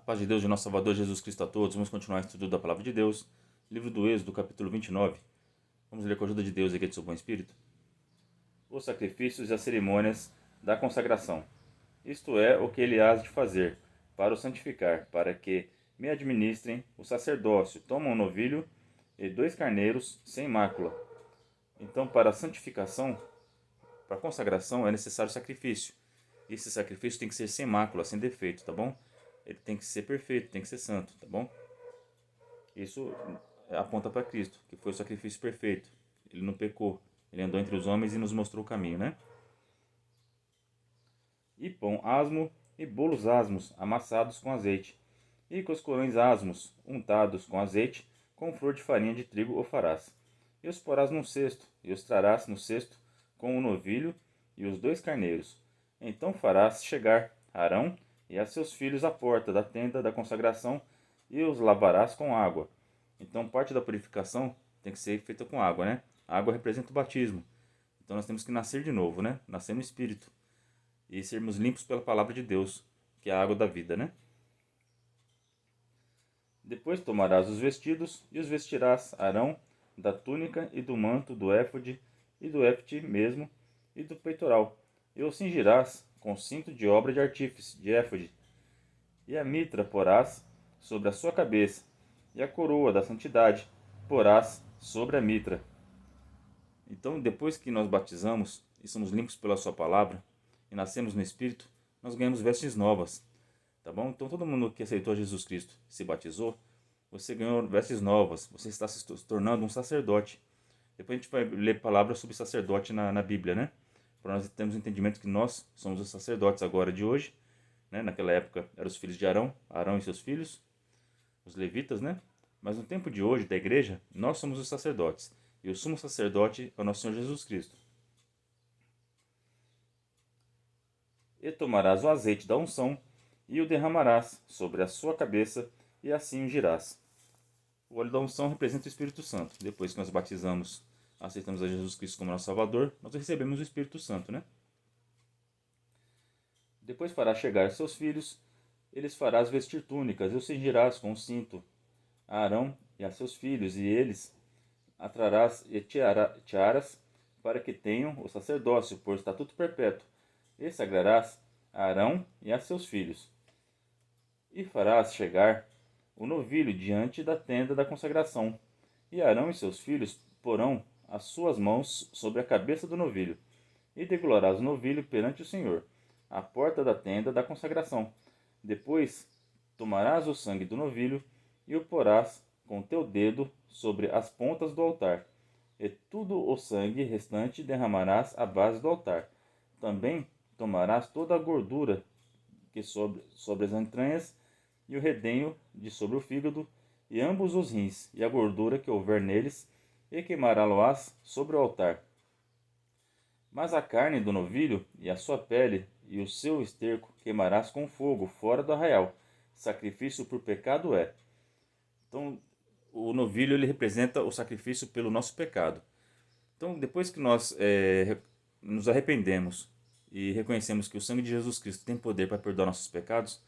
Paz de Deus de nosso Salvador Jesus Cristo a todos. Vamos continuar o estudo da Palavra de Deus. Livro do Êxodo, capítulo 29. Vamos ler com a ajuda de Deus e aqui de seu bom Espírito. Os sacrifícios e as cerimônias da consagração. Isto é o que ele há de fazer, para o santificar, para que me administrem o sacerdócio. Toma um novilho e 2 carneiros sem mácula. Então, para a santificação, para a consagração, é necessário sacrifício. E esse sacrifício tem que ser sem mácula, sem defeito, tá bom? Ele tem que ser perfeito, tem que ser santo, tá bom? Isso aponta para Cristo, que foi o sacrifício perfeito. Ele não pecou, ele andou entre os homens e nos mostrou o caminho, né? E pão asmo e bolos asmos, amassados com azeite, e coscorões asmos, untados com azeite, com flor de farinha de trigo o farás. E os porás num cesto, e os trarás no cesto com o novilho e os 2 carneiros. Então farás chegar Arão e a seus filhos à porta da tenda da consagração, e os lavarás com água. Então parte da purificação tem que ser feita com água, né? A água representa o batismo. Então nós temos que nascer de novo, né? Nascer no Espírito. E sermos limpos pela palavra de Deus, que é a água da vida, né? Depois tomarás os vestidos e os vestirás Arão da túnica e do manto do éfode e do éfode mesmo e do peitoral, e os cingirás com cinto de obra de artífice, de éfode, e a mitra porás sobre a sua cabeça, e a coroa da santidade porás sobre a mitra. Então, depois que nós batizamos e somos limpos pela sua palavra e nascemos no Espírito, nós ganhamos vestes novas, tá bom? Então, todo mundo que aceitou Jesus Cristo e se batizou, você ganhou vestes novas, você está se tornando um sacerdote. Depois a gente vai ler palavras sobre sacerdote na Bíblia, né? Para nós termos o entendimento que nós somos os sacerdotes agora de hoje, né? Naquela época eram os filhos de Arão, Arão e seus filhos, os levitas, né? Mas no tempo de hoje, da igreja, nós somos os sacerdotes. E o sumo sacerdote é o nosso Senhor Jesus Cristo. E tomarás o azeite da unção e o derramarás sobre a sua cabeça e assim ungirás. O óleo da unção representa o Espírito Santo. Depois que nós batizamos, aceitamos a Jesus Cristo como nosso Salvador, nós recebemos o Espírito Santo, né? Depois farás chegar seus filhos, eles farás vestir túnicas, e os cingirás com um cinto a Arão e a seus filhos, e eles atrarás e tiaras, para que tenham o sacerdócio por estatuto perpétuo, e sagrarás a Arão e a seus filhos. E farás chegar o novilho diante da tenda da consagração, e Arão e seus filhos porão as suas mãos sobre a cabeça do novilho, e degolorás o novilho perante o Senhor, à porta da tenda da consagração. Depois tomarás o sangue do novilho e o porás com teu dedo sobre as pontas do altar, e tudo o sangue restante derramarás à base do altar. Também tomarás toda a gordura que sobre as entranhas e o redenho de sobre o fígado, e ambos os rins, e a gordura que houver neles, e queimará-lo-ás sobre o altar. Mas a carne do novilho, e a sua pele, e o seu esterco queimarás com fogo, fora do arraial. Sacrifício por pecado é. Então, o novilho ele representa o sacrifício pelo nosso pecado. Então, depois que nós nos arrependemos e reconhecemos que o sangue de Jesus Cristo tem poder para perdoar nossos pecados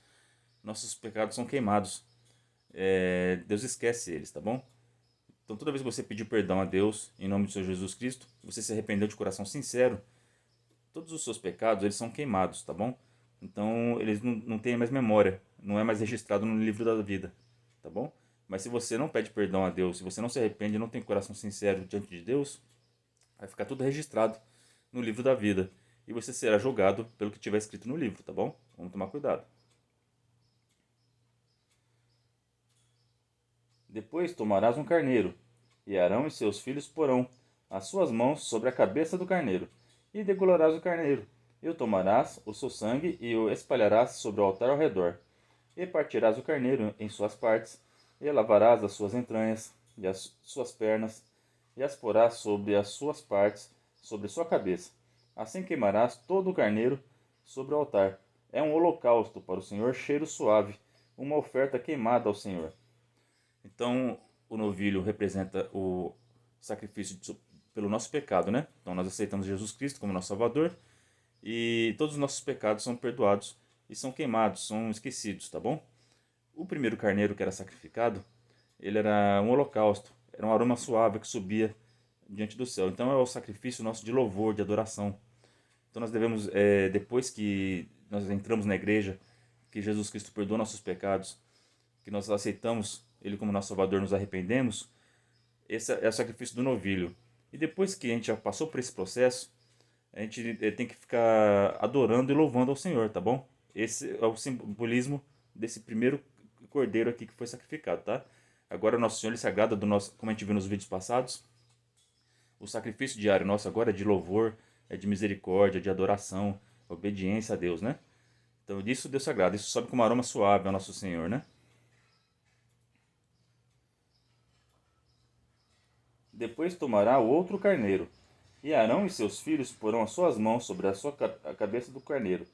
são queimados. Deus esquece eles, tá bom? Então, toda vez que você pedir perdão a Deus, em nome do Senhor Jesus Cristo, você se arrependeu de coração sincero, todos os seus pecados eles são queimados, tá bom? Então, eles não têm mais memória, não é mais registrado no livro da vida, tá bom? Mas se você não pede perdão a Deus, se você não se arrepende, não tem coração sincero diante de Deus, vai ficar tudo registrado no livro da vida. E você será julgado pelo que tiver escrito no livro, tá bom? Vamos tomar cuidado. Depois tomarás um carneiro, e Arão e seus filhos porão as suas mãos sobre a cabeça do carneiro, e degolorás o carneiro, e o tomarás o seu sangue, e o espalharás sobre o altar ao redor. E partirás o carneiro em suas partes, e lavarás as suas entranhas, e as suas pernas, e as porás sobre as suas partes, sobre sua cabeça. Assim queimarás todo o carneiro sobre o altar. É um holocausto para o Senhor, cheiro suave, uma oferta queimada ao Senhor. Então, o novilho representa o sacrifício pelo nosso pecado, né? Então, nós aceitamos Jesus Cristo como nosso Salvador e todos os nossos pecados são perdoados e são queimados, são esquecidos, tá bom? O primeiro carneiro que era sacrificado, ele era um holocausto, era um aroma suave que subia diante do céu. Então é o sacrifício nosso de louvor, de adoração. Então nós devemos, depois que nós entramos na igreja, que Jesus Cristo perdoa nossos pecados, que nós aceitamos Ele como nosso Salvador, nos arrependemos, esse é o sacrifício do novilho. E depois que a gente já passou por esse processo, a gente tem que ficar adorando e louvando ao Senhor, tá bom? Esse é o simbolismo desse primeiro cordeiro aqui que foi sacrificado, tá? Agora nosso Senhor ele se agrada do nosso, como a gente viu nos vídeos passados, o sacrifício diário nosso agora é de louvor, é de misericórdia, de adoração, obediência a Deus, né? Então disso Deus se agrada, isso sobe como um aroma suave ao nosso Senhor, né? Depois tomará o outro carneiro, e Arão e seus filhos porão as suas mãos sobre a cabeça do carneiro,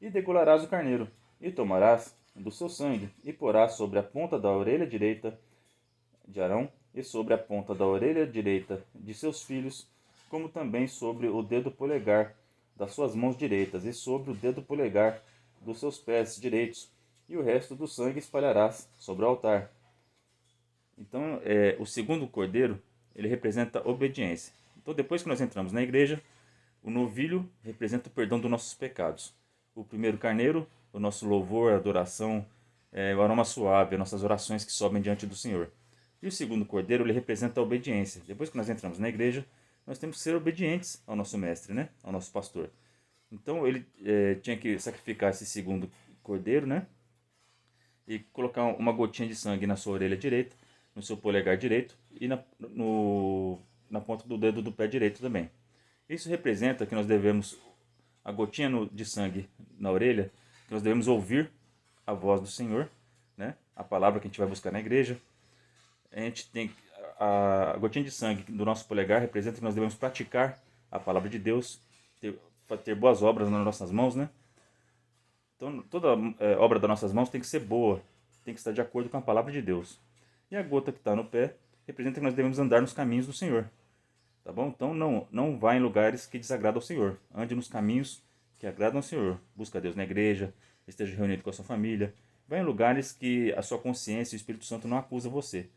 e degolarás o carneiro, e tomarás do seu sangue, e porás sobre a ponta da orelha direita de Arão, e sobre a ponta da orelha direita de seus filhos, como também sobre o dedo polegar das suas mãos direitas, e sobre o dedo polegar dos seus pés direitos, e o resto do sangue espalharás sobre o altar. Então, o segundo cordeiro, ele representa obediência. Então, depois que nós entramos na igreja, o novilho representa o perdão dos nossos pecados. O primeiro carneiro, o nosso louvor, adoração, o aroma suave, as nossas orações que sobem diante do Senhor. E o segundo cordeiro, ele representa a obediência. Depois que nós entramos na igreja, nós temos que ser obedientes ao nosso mestre, né? Ao nosso pastor. Então, ele tinha que sacrificar esse segundo cordeiro, né? E colocar uma gotinha de sangue na sua orelha direita, no seu polegar direito e na ponta do dedo do pé direito também. Isso representa que nós devemos, a gotinha de sangue na orelha, que nós devemos ouvir a voz do Senhor, né? A palavra que a gente vai buscar na igreja. A gente tem a gotinha de sangue do nosso polegar representa que nós devemos praticar a palavra de Deus, ter boas obras nas nossas mãos, né? Então toda obra das nossas mãos tem que ser boa, tem que estar de acordo com a palavra de Deus. E a gota que está no pé representa que nós devemos andar nos caminhos do Senhor. Tá bom? Então não vá em lugares que desagradam ao Senhor. Ande nos caminhos que agradam ao Senhor. Busque a Deus na igreja, esteja reunido com a sua família. Vá em lugares que a sua consciência e o Espírito Santo não acusam você.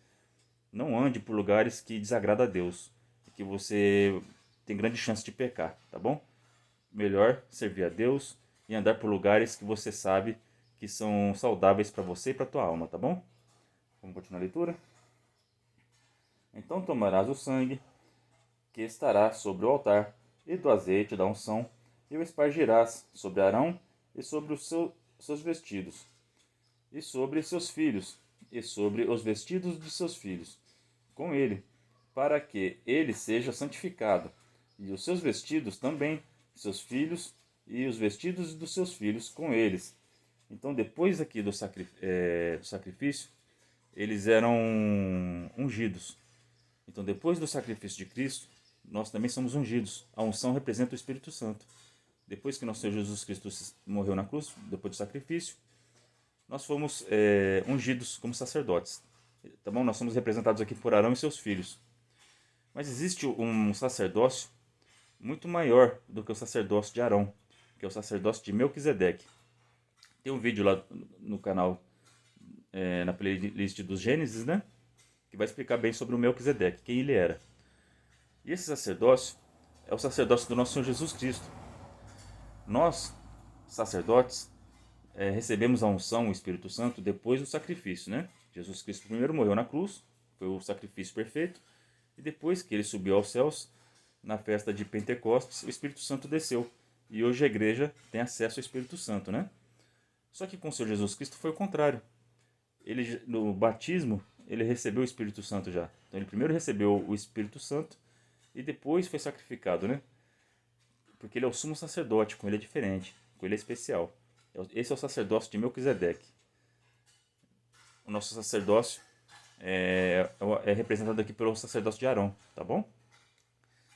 Não ande por lugares que desagradam a Deus, que você tem grande chance de pecar, tá bom? Melhor servir a Deus e andar por lugares que você sabe que são saudáveis para você e para a tua alma, tá bom? Vamos continuar a leitura? Então tomarás o sangue que estará sobre o altar, e do azeite da unção, e o espargirás sobre Arão e sobre os seus vestidos, e sobre seus filhos, e sobre os vestidos de seus filhos, com ele, para que ele seja santificado, e os seus vestidos também, seus filhos, e os vestidos dos seus filhos com eles. Então, depois aqui do sacrifício, eles eram ungidos. Então, depois do sacrifício de Cristo, nós também somos ungidos. A unção representa o Espírito Santo. Depois que nosso Senhor Jesus Cristo morreu na cruz, depois do sacrifício, nós fomos ungidos como sacerdotes. Tá bom? Nós somos representados aqui por Arão e seus filhos. Mas existe um sacerdócio muito maior do que o sacerdócio de Arão, que é o sacerdócio de Melquisedeque. Tem um vídeo lá no canal, na playlist dos Gênesis, né? Que vai explicar bem sobre o Melquisedeque, quem ele era. E esse sacerdócio é o sacerdócio do nosso Senhor Jesus Cristo. Nós, sacerdotes, recebemos a unção, o Espírito Santo, depois do sacrifício, né? Jesus Cristo primeiro morreu na cruz, foi o sacrifício perfeito, e depois que ele subiu aos céus, na festa de Pentecostes, o Espírito Santo desceu. E hoje a igreja tem acesso ao Espírito Santo, né? Só que com o Senhor Jesus Cristo foi o contrário. Ele, no batismo, ele recebeu o Espírito Santo já. Então ele primeiro recebeu o Espírito Santo e depois foi sacrificado, né? Porque ele é o sumo sacerdote, com ele é diferente, com ele é especial. Esse é o sacerdócio de Melquisedeque. O nosso sacerdócio é representado aqui pelo sacerdócio de Arão, tá bom?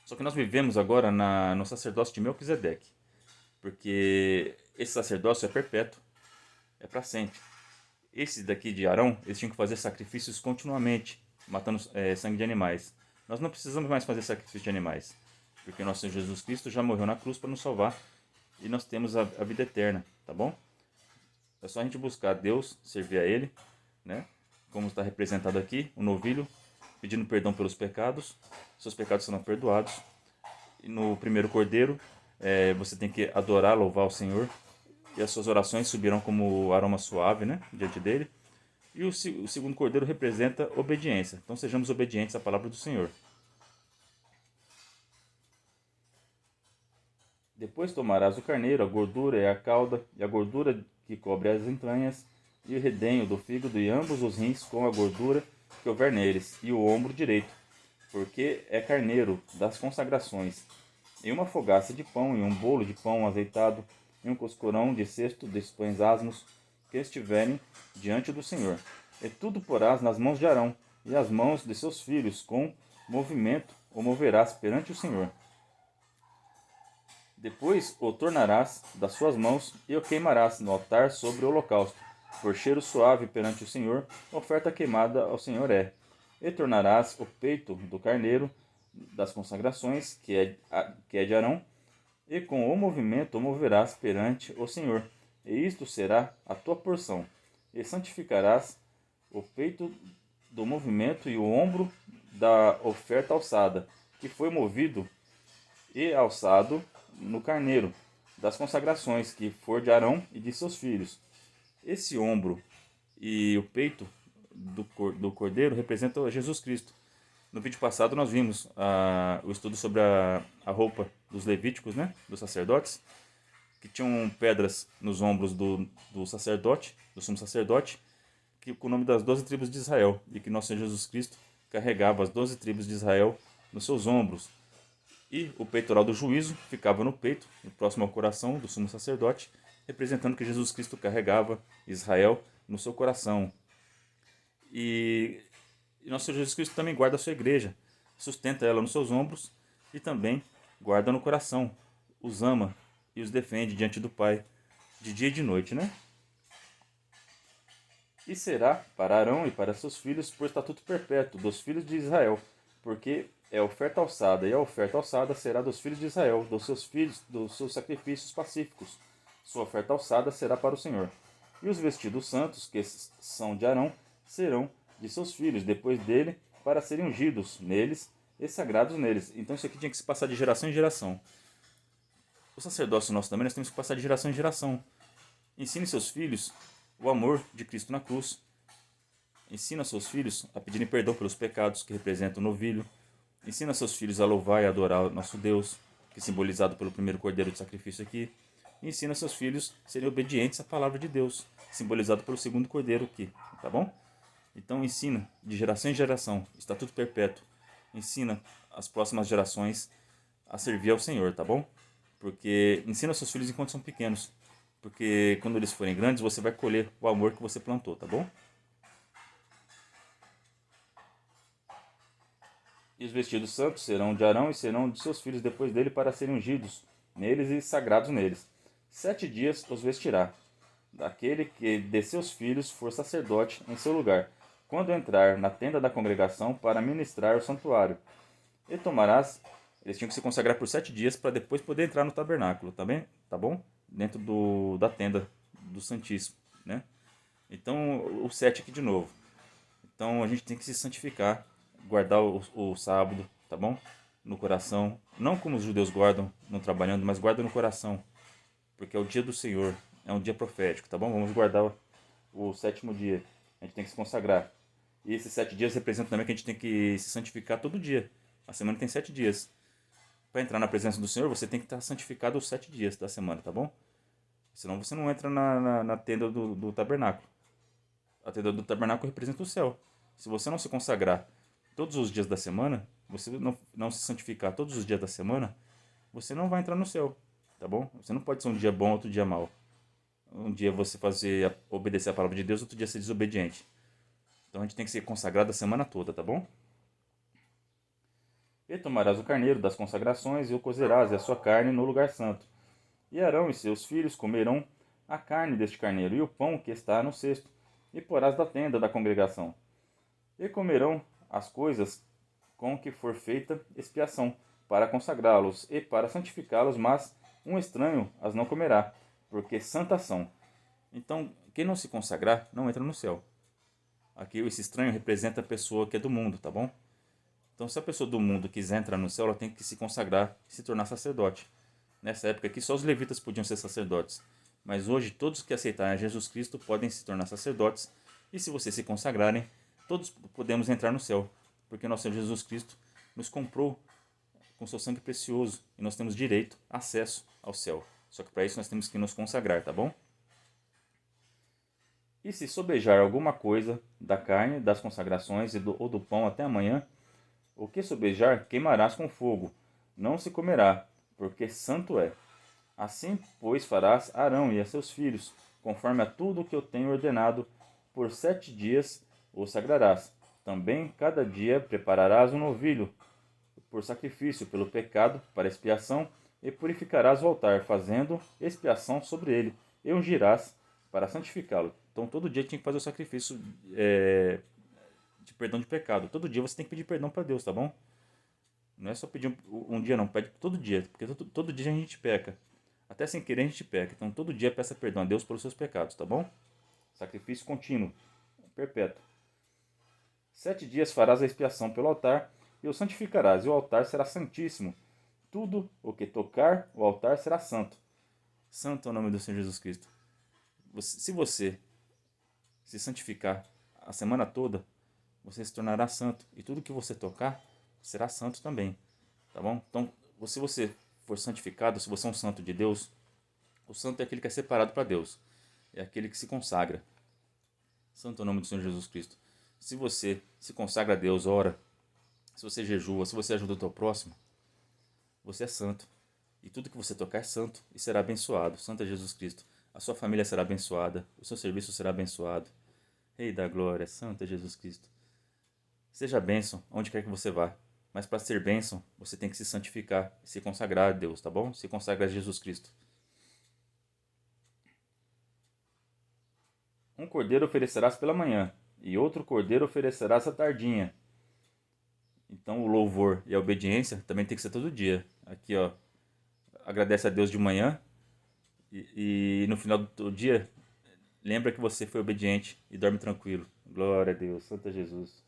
Só que nós vivemos agora no sacerdócio de Melquisedeque, porque esse sacerdócio é perpétuo, é para sempre. Esse daqui de Arão, eles tinham que fazer sacrifícios continuamente, matando sangue de animais. Nós não precisamos mais fazer sacrifício de animais, porque nosso Senhor Jesus Cristo já morreu na cruz para nos salvar e nós temos a vida eterna, tá bom? É só a gente buscar Deus, servir a Ele, né? Como está representado aqui, o novilho pedindo perdão pelos pecados, seus pecados serão perdoados. E no primeiro cordeiro, você tem que adorar, louvar o Senhor, e as suas orações subirão como aroma suave, né, diante dele. E o segundo cordeiro representa obediência. Então sejamos obedientes à palavra do Senhor. Depois tomarás o carneiro, a gordura e a cauda, e a gordura que cobre as entranhas, e o redenho do fígado, e ambos os rins com a gordura que houver neles, e o ombro direito, porque é carneiro das consagrações, e uma fogaça de pão, e um bolo de pão azeitado, e um coscorão de cesto de pães asmos, que estiverem diante do Senhor. E tudo porás nas mãos de Arão, e as mãos de seus filhos, com movimento o moverás perante o Senhor. Depois o tornarás das suas mãos, e o queimarás no altar sobre o holocausto, por cheiro suave perante o Senhor, oferta queimada ao Senhor é. E tornarás o peito do carneiro das consagrações, que é de Arão, e com o movimento o moverás perante o Senhor, e isto será a tua porção. E santificarás o peito do movimento e o ombro da oferta alçada, que foi movido e alçado no carneiro das consagrações, que for de Arão e de seus filhos. Esse ombro e o peito do cordeiro representam Jesus Cristo. No vídeo passado nós vimos o estudo sobre a roupa dos levíticos, né, dos sacerdotes, que tinham pedras nos ombros do sacerdote, do sumo sacerdote, que, com o nome das 12 tribos de Israel, e que nosso Senhor Jesus Cristo carregava as 12 tribos de Israel nos seus ombros. E o peitoral do juízo ficava no peito, próximo ao coração do sumo sacerdote, representando que Jesus Cristo carregava Israel no seu coração. E nosso Senhor Jesus Cristo também guarda a sua igreja, sustenta ela nos seus ombros e também guarda no coração, os ama e os defende diante do Pai, de dia e de noite, né? E será para Arão e para seus filhos por estatuto perpétuo dos filhos de Israel, porque é oferta alçada, e a oferta alçada será dos filhos de Israel, dos seus filhos, dos seus sacrifícios pacíficos. Sua oferta alçada será para o Senhor. E os vestidos santos, que são de Arão, serão de seus filhos, depois dele, para serem ungidos neles e sagrados neles. Então isso aqui tinha que se passar de geração em geração. O sacerdócio nosso também, nós temos que passar de geração em geração. Ensine seus filhos o amor de Cristo na cruz. Ensina seus filhos a pedirem perdão pelos pecados, que representam o novilho. Ensina seus filhos a louvar e adorar o nosso Deus, que é simbolizado pelo primeiro cordeiro de sacrifício aqui. E ensina seus filhos a serem obedientes à palavra de Deus, simbolizado pelo segundo cordeiro aqui, tá bom? Então ensina de geração em geração, estatuto perpétuo. Ensina as próximas gerações a servir ao Senhor, tá bom? Porque ensina seus filhos enquanto são pequenos, porque quando eles forem grandes você vai colher o amor que você plantou, tá bom? E os vestidos santos serão de Arão e serão de seus filhos depois dele para serem ungidos neles e sagrados neles. 7 dias os vestirá, daquele que de seus filhos for sacerdote em seu lugar, quando entrar na tenda da congregação para ministrar o santuário. E tomarás, eles tinham que se consagrar por 7 dias para depois poder entrar no tabernáculo, tá bem? Tá bom? Dentro da tenda do Santíssimo, né? Então, o 7 aqui de novo. Então, a gente tem que se santificar, guardar o sábado, tá bom? No coração. Não como os judeus guardam, não trabalhando, mas guarda no coração. Porque é o dia do Senhor, é um dia profético, tá bom? Vamos guardar o 7º dia. A gente tem que se consagrar. E esses 7 dias representam também que a gente tem que se santificar todo dia. A semana tem 7 dias. Para entrar na presença do Senhor, você tem que estar santificado os 7 dias da semana, tá bom? Senão você não entra na tenda do tabernáculo. A tenda do tabernáculo representa o céu. Se você não se consagrar todos os dias da semana, você não se santificar todos os dias da semana, você não vai entrar no céu, tá bom? Você não pode ser um dia bom, outro dia mau. Um dia você obedecer a palavra de Deus, outro dia ser desobediente. Então a gente tem que ser consagrado a semana toda, tá bom? E tomarás o carneiro das consagrações e o cozerás e a sua carne no lugar santo. E Arão e seus filhos comerão a carne deste carneiro e o pão que está no cesto, e porás da tenda da congregação. E comerão as coisas com que for feita expiação, para consagrá-los e para santificá-los, mas um estranho as não comerá, porque santas são. Então, quem não se consagrar não entra no céu. Aqui esse estranho representa a pessoa que é do mundo, tá bom? Então se a pessoa do mundo quiser entrar no céu, ela tem que se consagrar e se tornar sacerdote. Nessa época aqui só os levitas podiam ser sacerdotes. Mas hoje todos que aceitarem a Jesus Cristo podem se tornar sacerdotes. E se vocês se consagrarem, todos podemos entrar no céu. Porque nosso Senhor Jesus Cristo nos comprou com seu sangue precioso. E nós temos direito, acesso ao céu. Só que para isso nós temos que nos consagrar, tá bom? E se sobejar alguma coisa da carne, das consagrações ou do pão até amanhã, o que sobejar queimarás com fogo, não se comerá, porque santo é. Assim, pois, farás Arão e a seus filhos, conforme a tudo o que eu tenho ordenado, por 7 dias os sagrarás. Também cada dia prepararás um novilho por sacrifício pelo pecado, para expiação, e purificarás o altar, fazendo expiação sobre ele, e ungirás para santificá-lo. Então todo dia tinha que fazer o sacrifício de perdão de pecado. Todo dia você tem que pedir perdão para Deus, tá bom? Não é só pedir um dia não, pede todo dia, porque todo dia a gente peca. Até sem querer a gente peca. Então todo dia peça perdão a Deus pelos seus pecados, tá bom? Sacrifício contínuo, perpétuo. 7 dias farás a expiação pelo altar e o santificarás, e o altar será santíssimo. Tudo o que tocar o altar será santo. Santo é o nome do Senhor Jesus Cristo. Se você se santificar a semana toda, você se tornará santo. E tudo que você tocar será santo também. Tá bom? Então, se você for santificado, se você é um santo de Deus, o santo é aquele que é separado para Deus. É aquele que se consagra. Santo é o nome do Senhor Jesus Cristo. Se você se consagra a Deus, ora, se você jejua, se você ajuda o teu próximo, você é santo. E tudo que você tocar é santo e será abençoado. Santo é Jesus Cristo. A sua família será abençoada. O seu serviço será abençoado. Rei da glória, Santo é Jesus Cristo. Seja bênção onde quer que você vá. Mas para ser bênção, você tem que se santificar e se consagrar a Deus, tá bom? Se consagrar a Jesus Cristo. Um cordeiro oferecerás pela manhã, e outro cordeiro oferecerás à tardinha. Então o louvor e a obediência também tem que ser todo dia. Aqui, ó, agradece a Deus de manhã e no final do dia lembra que você foi obediente e dorme tranquilo. Glória a Deus, Santo Jesus.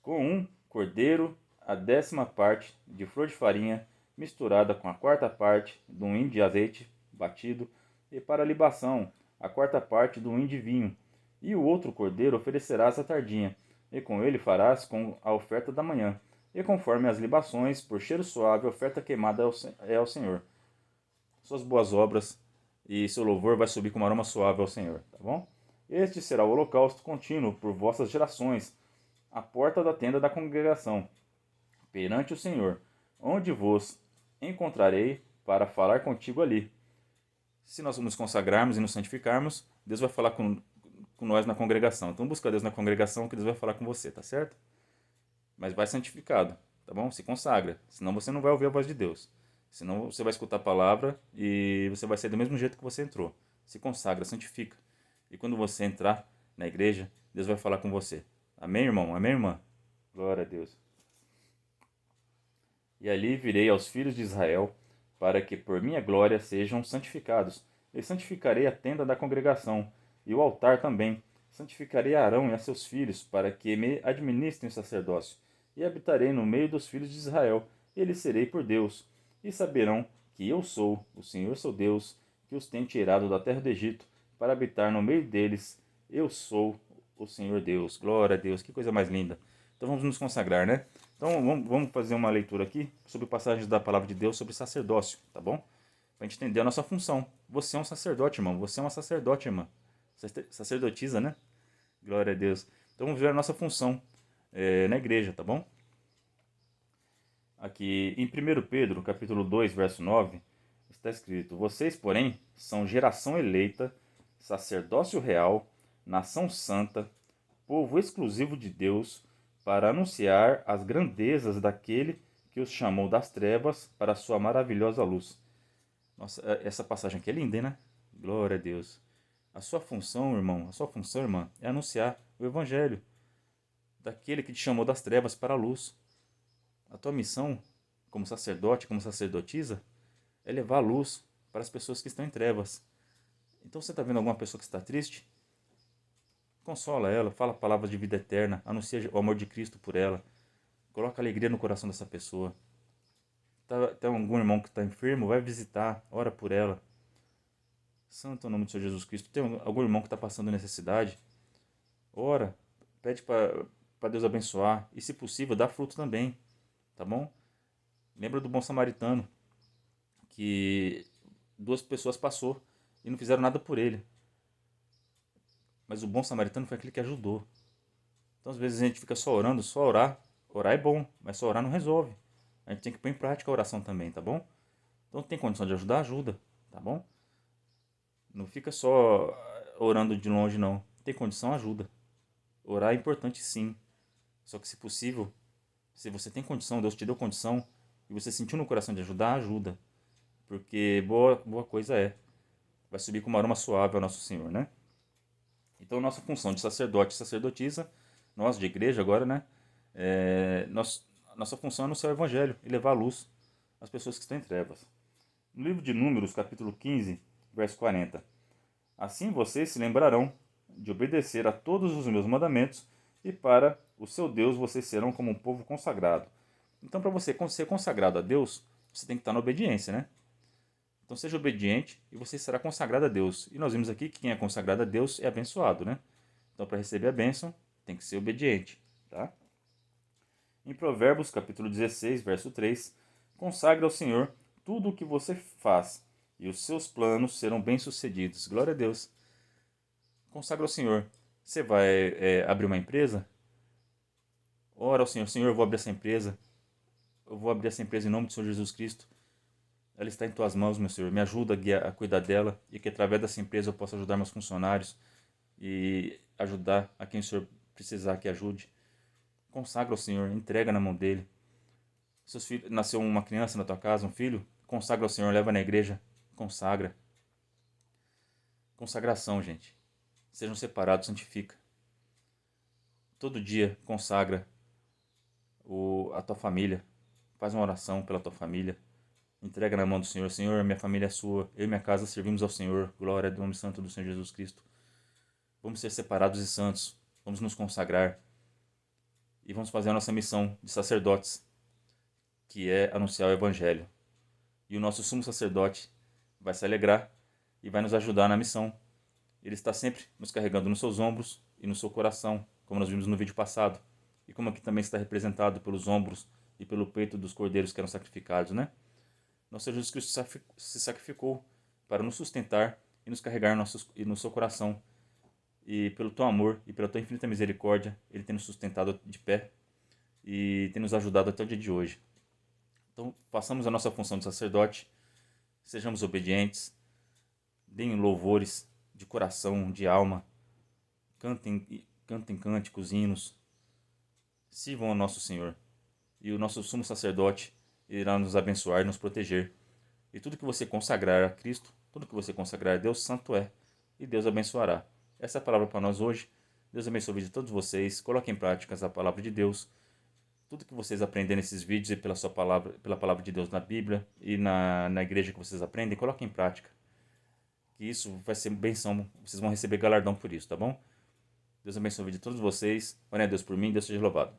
Com um cordeiro, a 10ª parte de flor de farinha, misturada com a 4ª parte de um hin de azeite batido, e para a libação, a 4ª parte do hin de vinho. E o outro cordeiro oferecerás à tardinha, e com ele farás com a oferta da manhã, e conforme as libações, por cheiro suave, a oferta queimada é ao Senhor. Suas boas obras e seu louvor vai subir como aroma suave ao Senhor, tá bom? Este será o holocausto contínuo por vossas gerações, à porta da tenda da congregação, perante o Senhor, onde vos encontrarei para falar contigo ali. Se nós nos consagrarmos e nos santificarmos, Deus vai falar com nós na congregação. Então busca Deus na congregação que Deus vai falar com você, tá certo? Mas vai santificado, tá bom? Se consagra, senão você não vai ouvir a voz de Deus. Senão você vai escutar a palavra e você vai sair do mesmo jeito que você entrou. Se consagra, santifica. E quando você entrar na igreja, Deus vai falar com você. Amém, irmão? Amém, irmã? Glória a Deus. E ali virei aos filhos de Israel, para que por minha glória sejam santificados. E santificarei a tenda da congregação, e o altar também. Santificarei a Arão e a seus filhos, para que me administrem o sacerdócio. E habitarei no meio dos filhos de Israel, e lhes serei por Deus. E saberão que eu sou, o Senhor seu Deus, que os tem tirado da terra do Egito, para habitar no meio deles. Eu sou o Senhor Deus. Glória a Deus, que coisa mais linda. Então vamos nos consagrar, né? Então vamos fazer uma leitura aqui sobre passagens da palavra de Deus sobre sacerdócio, tá bom? Para a gente entender a nossa função. Você é um sacerdote, irmão. Você é uma sacerdote, irmã. Sacerdotisa, né? Glória a Deus. Então vamos ver a nossa função na igreja, tá bom? Aqui em 1 Pedro, capítulo 2, verso 9, está escrito: Vocês, porém, são geração eleita, sacerdócio real, nação santa, povo exclusivo de Deus, para anunciar as grandezas daquele que os chamou das trevas para a sua maravilhosa luz. Nossa, essa passagem aqui é linda, hein, né? Glória a Deus. A sua função, irmão, a sua função, irmã, é anunciar o evangelho daquele que te chamou das trevas para a luz. A tua missão, como sacerdote, como sacerdotisa, é levar a luz para as pessoas que estão em trevas. Então você está vendo alguma pessoa que está triste? Consola ela, fala palavras de vida eterna, anuncia o amor de Cristo por ela, coloca alegria no coração dessa pessoa. Tem algum irmão que está enfermo, vai visitar, ora por ela. Santo é o nome do Senhor Jesus Cristo. Tem algum irmão que está passando necessidade, ora, pede para Deus abençoar e, se possível, dá fruto também, tá bom? Lembra do bom samaritano, que duas pessoas passou e não fizeram nada por ele. Mas o bom samaritano foi aquele que ajudou. Então, às vezes, a gente fica só orando, só orar. Orar é bom, mas só orar não resolve. A gente tem que pôr em prática a oração também, tá bom? Então, tem condição de ajudar? Ajuda, tá bom? Não fica só orando de longe, não. Tem condição? Ajuda. Orar é importante, sim. Só que, se possível, se você tem condição, Deus te deu condição, e você sentiu no coração de ajudar, ajuda. Porque boa coisa é. Vai subir com uma aroma suave ao nosso Senhor, né? Então, nossa função de sacerdote e sacerdotisa, nós de igreja agora, né? Nossa função é anunciar o Evangelho e levar a luz às pessoas que estão em trevas. No livro de Números, capítulo 15, verso 40. Assim vocês se lembrarão de obedecer a todos os meus mandamentos, e para o seu Deus vocês serão como um povo consagrado. Então, para você ser consagrado a Deus, você tem que estar na obediência, né? Então seja obediente e você será consagrado a Deus. E nós vimos aqui que quem é consagrado a Deus é abençoado, né? Então, para receber a bênção, tem que ser obediente, tá? Em Provérbios, capítulo 16, verso 3, consagra ao Senhor tudo o que você faz, e os seus planos serão bem-sucedidos. Glória a Deus. Consagra ao Senhor. Você vai abrir uma empresa? Ora ao Senhor, Senhor, eu vou abrir essa empresa. Eu vou abrir essa empresa em nome do Senhor Jesus Cristo. Ela está em tuas mãos, meu Senhor. Me ajuda a cuidar dela e que através dessa empresa eu possa ajudar meus funcionários e ajudar a quem o Senhor precisar que ajude. Consagra ao Senhor, entrega na mão dele. Seus filhos, nasceu uma criança na tua casa, um filho, consagra ao Senhor, leva na igreja, consagra. Consagração, gente. Sejam separados, santifica. Todo dia consagra a tua família. Faz uma oração pela tua família. Entrega na mão do Senhor. Senhor, minha família é sua. Eu e minha casa servimos ao Senhor. Glória ao nome santo do Senhor Jesus Cristo. Vamos ser separados e santos. Vamos nos consagrar. E vamos fazer a nossa missão de sacerdotes, que é anunciar o Evangelho. E o nosso sumo sacerdote vai se alegrar e vai nos ajudar na missão. Ele está sempre nos carregando nos seus ombros e no seu coração, como nós vimos no vídeo passado. E como aqui também está representado pelos ombros e pelo peito dos cordeiros que eram sacrificados, né? Nosso Senhor Jesus Cristo se sacrificou para nos sustentar e nos carregar no seu coração. E pelo teu amor e pela tua infinita misericórdia, Ele tem nos sustentado de pé e tem nos ajudado até o dia de hoje. Então, façamos a nossa função de sacerdote, sejamos obedientes, deem louvores de coração, de alma, cantem cânticos, hinos, sirvam ao nosso Senhor. E o nosso sumo sacerdote irá nos abençoar e nos proteger. E tudo que você consagrar a Cristo, tudo que você consagrar a Deus, santo é, e Deus abençoará. Essa é a palavra para nós hoje. Deus abençoe o vídeo de todos vocês. Coloquem em prática a palavra de Deus. Tudo que vocês aprendem nesses vídeos e pela palavra de Deus na Bíblia e na igreja que vocês aprendem, coloquem em prática. Que isso vai ser benção. Vocês vão receber galardão por isso, tá bom? Deus abençoe o vídeo de todos vocês. Orem a Deus por mim. Deus seja louvado.